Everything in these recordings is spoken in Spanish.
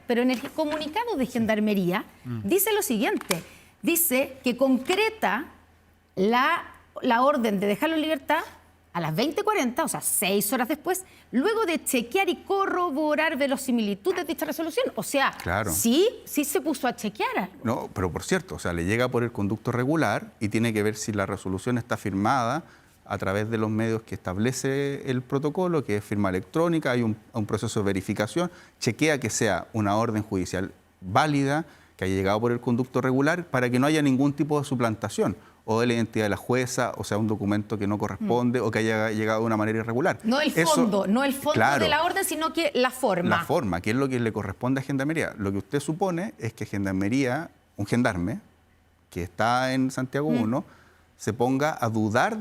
pero en el comunicado de Gendarmería dice lo siguiente, dice que concreta la orden de dejarlo en libertad a las 20:40, o sea, 6 horas después, luego de chequear y corroborar verosimilitud de dicha resolución. O sea, claro, sí se puso a chequear. No, pero por cierto, o sea, le llega por el conducto regular y tiene que ver si la resolución está firmada a través de los medios que establece el protocolo, que es firma electrónica, hay un proceso de verificación, chequea que sea una orden judicial válida, que haya llegado por el conducto regular, para que no haya ningún tipo de suplantación o de la identidad de la jueza, o sea, un documento que no corresponde o que haya llegado de una manera irregular. No el fondo, claro, de la orden, sino que la forma. La forma, que es lo que le corresponde a Gendarmería. Lo que usted supone es que Gendarmería, un gendarme que está en Santiago 1, se ponga a dudar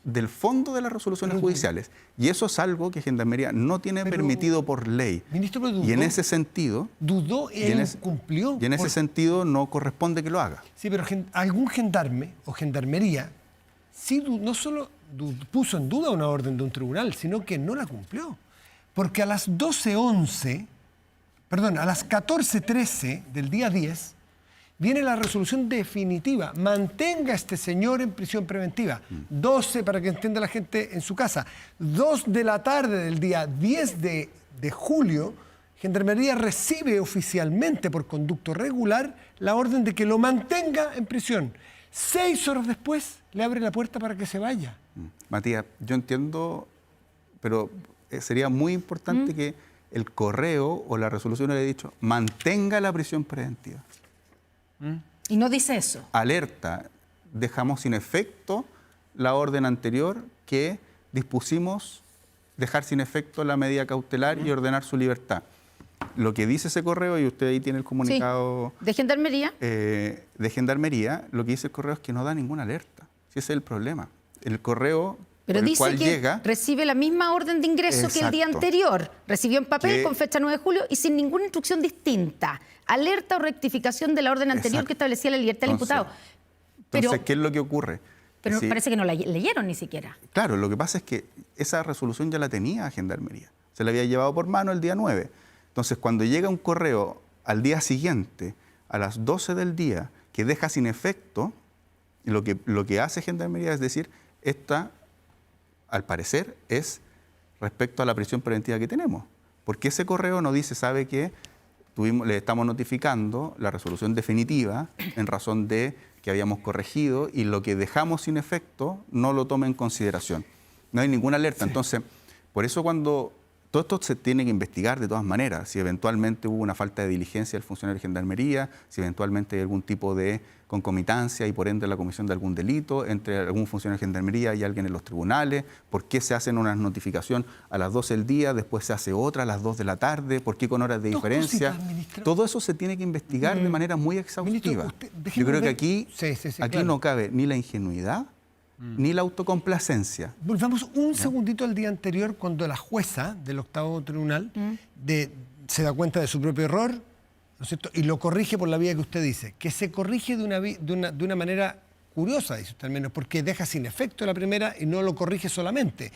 del fondo de las resoluciones judiciales. Y eso es algo que Gendarmería no tiene permitido por ley. Ministro, pero dudó, y en ese sentido... Dudó y cumplió. Y en ese sentido no corresponde que lo haga. Sí, pero algún gendarme o Gendarmería sí no solo puso en duda una orden de un tribunal, sino que no la cumplió. Porque a las 12:11, perdón, a las 14:13 del día 10, viene la resolución definitiva. Mantenga a este señor en prisión preventiva. 12, para que entienda la gente en su casa. 2 de la tarde del día 10 de julio, Gendarmería recibe oficialmente por conducto regular la orden de que lo mantenga en prisión. 6 horas después le abre la puerta para que se vaya. Matías, yo entiendo, pero sería muy importante que el correo o la resolución le haya dicho mantenga la prisión preventiva. Y no dice eso. Alerta, dejamos sin efecto la orden anterior que dispusimos dejar sin efecto la medida cautelar y ordenar su libertad. Lo que dice ese correo, y usted ahí tiene el comunicado... Sí. ¿De Gendarmería? De Gendarmería, lo que dice el correo es que no da ninguna alerta. Si ese es el problema. El correo... Pero dice que llega, recibe la misma orden de ingreso que el día anterior. Recibió en papel con fecha 9 de julio y sin ninguna instrucción distinta. Alerta o rectificación de la orden anterior que establecía la libertad del imputado. Entonces, ¿qué es lo que ocurre? Pero parece que no la leyeron ni siquiera. Claro, lo que pasa es que esa resolución ya la tenía Gendarmería. Se la había llevado por mano el día 9. Entonces, cuando llega un correo al día siguiente, a las 12 del día, que deja sin efecto, lo que hace Gendarmería es decir, esta, al parecer, es respecto a la prisión preventiva que tenemos. Porque ese correo no dice, ¿sabe qué? Le estamos notificando la resolución definitiva en razón de que habíamos corregido y lo que dejamos sin efecto no lo toma en consideración. No hay ninguna alerta. Sí. Entonces, por eso cuando... Todo esto se tiene que investigar de todas maneras, si eventualmente hubo una falta de diligencia del funcionario de Gendarmería, si eventualmente hay algún tipo de concomitancia y por ende la comisión de algún delito entre algún funcionario de Gendarmería y alguien en los tribunales, por qué se hacen una notificación a las 12 del día, después se hace otra a las 2 de la tarde, por qué con horas de diferencia. Todo eso se tiene que investigar de manera muy exhaustiva. Yo creo que aquí claro, no cabe ni la ingenuidad, ni la autocomplacencia. Volvamos un segundito al día anterior, cuando la jueza del octavo tribunal se da cuenta de su propio error, ¿no es cierto? Y lo corrige por la vía que usted dice, que se corrige de una manera curiosa, dice usted al menos, porque deja sin efecto la primera y no lo corrige solamente.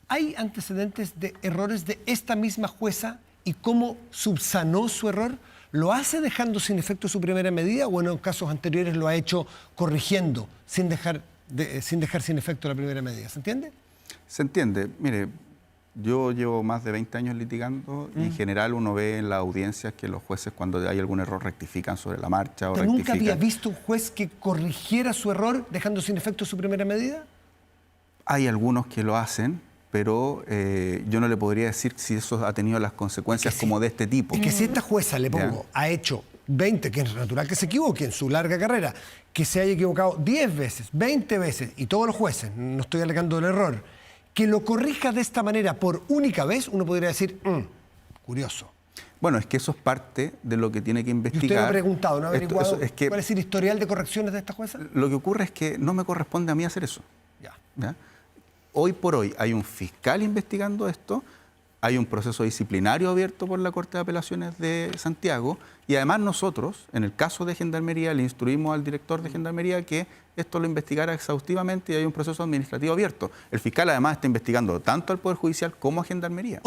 ¿Hay antecedentes de errores de esta misma jueza y cómo subsanó su error? ¿Lo hace dejando sin efecto su primera medida o en casos anteriores lo ha hecho corrigiendo sin dejar sin efecto la primera medida? ¿Se entiende? Se entiende. Mire, yo llevo más de 20 años litigando y en general uno ve en las audiencias que los jueces cuando hay algún error rectifican sobre la marcha. ¿Pero nunca había visto un juez que corrigiera su error dejando sin efecto su primera medida? Hay algunos que lo hacen, pero yo no le podría decir si eso ha tenido las consecuencias como de este tipo. Es que si esta jueza, le pongo, ha hecho 20, que es natural que se equivoque en su larga carrera, que se haya equivocado 10 veces, 20 veces, y todos los jueces, no estoy alegando el error, que lo corrija de esta manera por única vez, uno podría decir, curioso. Bueno, es que eso es parte de lo que tiene que investigar. ¿Y usted me ha preguntado, no ha averiguado cuál es el historial de correcciones de esta jueza? Lo que ocurre es que no me corresponde a mí hacer eso. ¿Ya? Hoy por hoy hay un fiscal investigando esto, hay un proceso disciplinario abierto por la Corte de Apelaciones de Santiago y además nosotros, en el caso de Gendarmería, le instruimos al director de Gendarmería que esto lo investigara exhaustivamente y hay un proceso administrativo abierto. El fiscal además está investigando tanto al Poder Judicial como a Gendarmería.